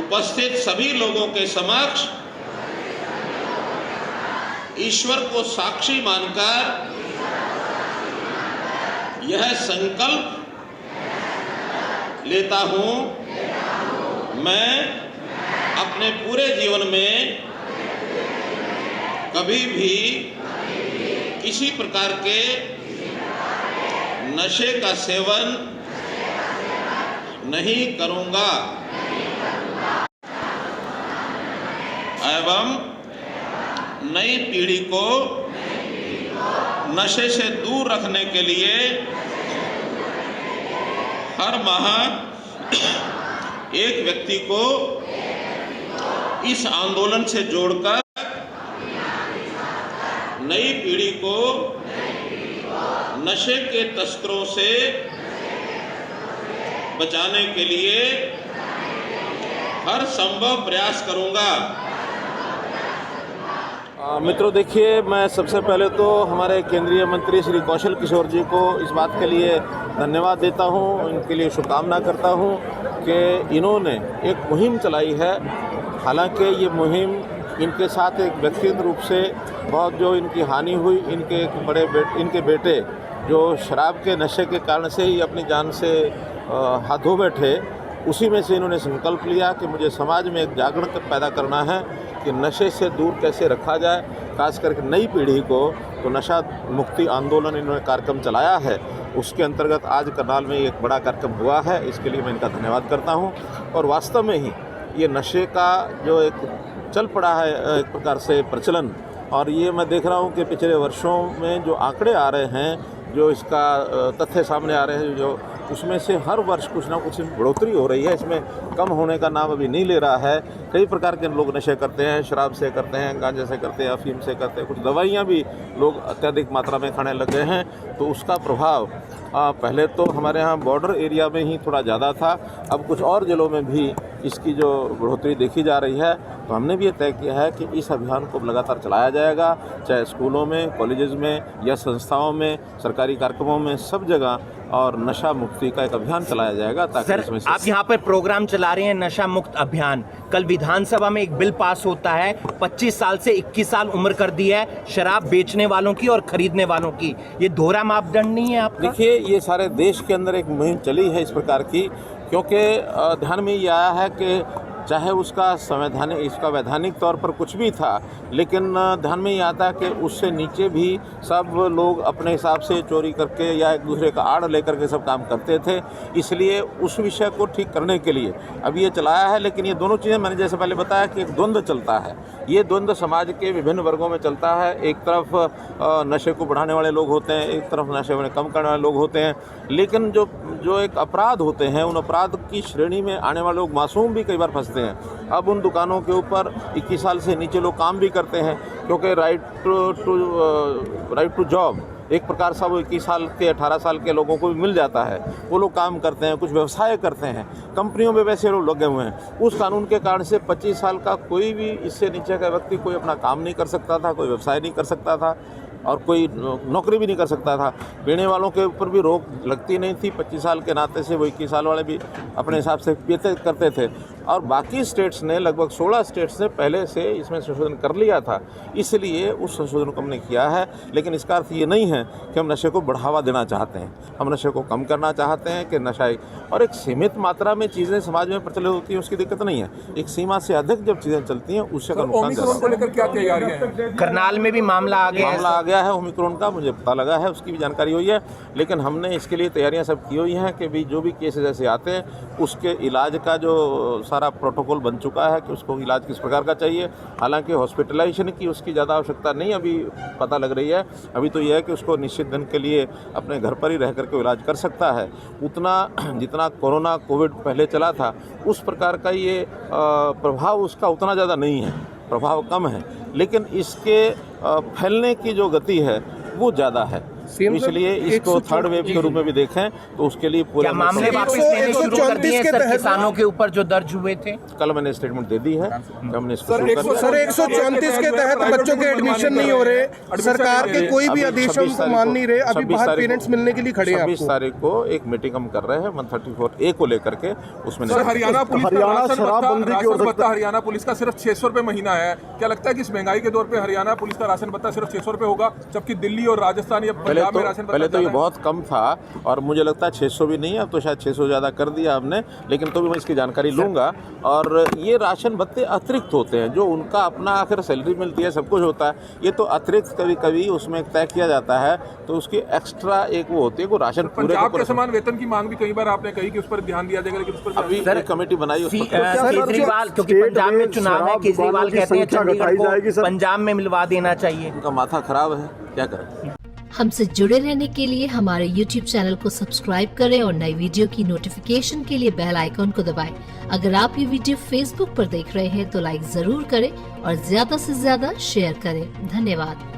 उपस्थित सभी लोगों के समक्ष ईश्वर को साक्षी मानकर यह संकल्प लेता हूं, मैं अपने पूरे जीवन में कभी भी किसी प्रकार के नशे का सेवन नहीं करूंगा एवं नई पीढ़ी को नशे से दूर रखने के लिए हर माह एक व्यक्ति को इस आंदोलन से जोड़कर नई पीढ़ी को नशे के तस्करों से बचाने के लिए हर संभव प्रयास करूंगा। मित्रों, देखिए, मैं सबसे पहले तो हमारे केंद्रीय मंत्री श्री कौशल किशोर जी को इस बात के लिए धन्यवाद देता हूं, इनके लिए शुभकामना करता हूं कि इन्होंने एक मुहिम चलाई है। हालांकि ये मुहिम इनके साथ एक व्यक्तिगत रूप से बहुत जो इनकी हानि हुई, इनके एक इनके बेटे जो शराब के नशे के कारण से ही अपनी जान से हाथ धो बैठे, उसी में से इन्होंने संकल्प लिया कि मुझे समाज में एक जागरण पैदा करना है कि नशे से दूर कैसे रखा जाए, खास करके नई पीढ़ी को। तो नशा मुक्ति आंदोलन इन्होंने कार्यक्रम चलाया है, उसके अंतर्गत आज करनाल में एक बड़ा कार्यक्रम हुआ है। इसके लिए मैं इनका धन्यवाद करता हूं। और वास्तव में ही ये नशे का जो एक चल पड़ा है एक प्रकार से प्रचलन, और ये मैं देख रहा हूं कि पिछले वर्षों में जो आंकड़े आ रहे हैं, जो इसका तथ्य सामने आ रहे हैं, जो उसमें से हर वर्ष कुछ ना कुछ बढ़ोतरी हो रही है। इसमें कम होने का नाम अभी नहीं ले रहा है। कई प्रकार के लोग नशे करते हैं, शराब से करते हैं, गांजे से करते हैं, अफीम से करते हैं, कुछ दवाइयाँ भी लोग अत्यधिक मात्रा में खाने लग गए हैं। तो उसका प्रभाव पहले तो हमारे यहाँ बॉर्डर एरिया में ही थोड़ा ज़्यादा था, अब कुछ और ज़िलों में भी इसकी जो बढ़ोतरी देखी जा रही है। तो हमने भी ये तय किया है कि इस अभियान को लगातार चलाया जाएगा, चाहे स्कूलों में, कॉलेजेस में या संस्थाओं में, सरकारी कार्यक्रमों में, सब जगह, और नशा मुक्ति का एक अभियान चलाया जाएगा। ताकि सर, इसमें आप यहाँ पर प्रोग्राम चला रहे हैं नशा मुक्त अभियान। कल विधानसभा में एक बिल पास होता है, 25 साल से 21 साल उम्र कर दी है शराब बेचने वालों की और खरीदने वालों की। ये दोहरा मापदंड नहीं है आपका? देखिए, ये सारे देश के अंदर एक मुहिम चली है इस प्रकार की, क्योंकि ध्यान में ये आया है कि चाहे उसका इसका वैधानिक तौर पर कुछ भी था, लेकिन ध्यान में ये आता है कि उससे नीचे भी सब लोग अपने हिसाब से चोरी करके या एक दूसरे का आड़ लेकर के सब काम करते थे। इसलिए उस विषय को ठीक करने के लिए अब ये चलाया है। लेकिन ये दोनों चीज़ें मैंने जैसे पहले बताया कि एक द्वंद्व चलता है। ये द्वंद्व समाज के विभिन्न वर्गों में चलता है। एक तरफ नशे को बढ़ाने वाले लोग होते हैं, एक तरफ नशे में कम करने वाले लोग होते हैं। लेकिन जो एक अपराध होते हैं, उन अपराध की श्रेणी में आने वाले लोग मासूम भी कई बार फंसते हैं। अब उन दुकानों के ऊपर 21 साल से नीचे लोग काम भी करते हैं, क्योंकि राइट टू जॉब एक प्रकार से वो 21 साल के 18 साल के लोगों को भी मिल जाता है। वो लोग काम करते हैं, कुछ व्यवसाय करते हैं, कंपनियों में वैसे लोग लगे हुए हैं। उस कानून के कारण से 25 साल का कोई भी इससे नीचे का व्यक्ति कोई अपना काम नहीं कर सकता था, कोई व्यवसाय नहीं कर सकता था और कोई नौकरी भी नहीं कर सकता था। पीने वालों के ऊपर भी रोक लगती नहीं थी। 25 साल के नाते से वो 21 साल वाले भी अपने हिसाब से पीते करते थे। और बाकी स्टेट्स ने, लगभग 16 स्टेट्स ने पहले से इसमें संशोधन कर लिया था, इसलिए उस संशोधन को हमने किया है। लेकिन इसका अर्थ ये नहीं है कि हम नशे को बढ़ावा देना चाहते हैं। हम नशे को कम करना चाहते हैं कि नशा और एक सीमित मात्रा में चीज़ें समाज में प्रचलित होती हैं, उसकी दिक्कत नहीं है। एक सीमा से अधिक जब चीज़ें चलती हैं, उससे का नुकसान को लेकर क्या तैयारियां हैं? करनाल में भी मामला आ गया है ओमिक्रॉन का, मुझे पता लगा है, उसकी भी जानकारी हुई है। लेकिन हमने इसके लिए तैयारियां सब की हुई हैं कि भी जो भी केसेस ऐसे आते हैं, उसके इलाज का जो सारा प्रोटोकॉल बन चुका है कि उसको इलाज किस प्रकार का चाहिए। हालांकि हॉस्पिटलाइजेशन की उसकी ज़्यादा आवश्यकता नहीं अभी पता लग रही है। अभी तो यह है कि उसको निश्चित दिन के लिए अपने घर पर ही रह करके इलाज कर सकता है। उतना जितना कोविड पहले चला था, उस प्रकार का ये प्रभाव उसका उतना ज़्यादा नहीं है, प्रभाव कम है। लेकिन इसके फैलने की जो गति है वो ज़्यादा है। इसलिए इसको थर्ड वेव के रूप में भी देखें तो उसके लिए पूरे क्या मामले वापस लेने शुरू कर दिए सर किसानों के ऊपर जो दर्ज हुए थे? कल मैंने स्टेटमेंट दे दी है। हमने इसको सर 134 के तहत बच्चों के एडमिशन नहीं हो रहे, सरकार के कोई भी आदेशों को मान नहीं रहे, अभी बाहर पेरेंट्स मिलने के लिए खड़े हैं। 26 तारीख को एक मीटिंग हम कर रहे हैं 134A को लेकर के, उसमें हरियाणा पुलिस हरियाणा पुलिस का सिर्फ 600 रुपए महीना है। क्या लगता है कि इस महंगाई के दौर पे हरियाणा पुलिस का राशन भत्ता सिर्फ 600 रुपए होगा, जबकि दिल्ली और राजस्थान या पंजाब में राशन भत्ता पहले तो ये बहुत कम था और मुझे लगता है 600 भी नहीं है, अब तो शायद 600 ज़्यादा कर दिया हमने, लेकिन तो भी मैं इसकी जानकारी लूँगा। और ये राशन भत्ते अतिरिक्त होते हैं, जो उनका अपना आखिर सैलरी मिलती है, सब कुछ होता है, ये तो अतिरिक्त कभी कभी उसमें तय किया जाता है, तो उसकी एक्स्ट्रा एक वो होती है वो राशन पूरे पंजाब के समान वेतन की मांग भी कई बार आपने कही कि उस पर ध्यान दिया जाएगा, लेकिन उस पर अभी एक कमेटी बनाई। केजरीवाल, क्योंकि पंजाब में चुनाव है, केजरीवाल कहते हैं चंडीगढ़ को पंजाब में मिलवा देना चाहिए। उनका माथा खराब है, क्या करें। हमसे जुड़े रहने के लिए हमारे YouTube चैनल को सब्सक्राइब करें और नई वीडियो की नोटिफिकेशन के लिए बेल आइकॉन को दबाएं। अगर आप ये वीडियो Facebook पर देख रहे हैं तो लाइक जरूर करें और ज्यादा से ज्यादा शेयर करें। धन्यवाद।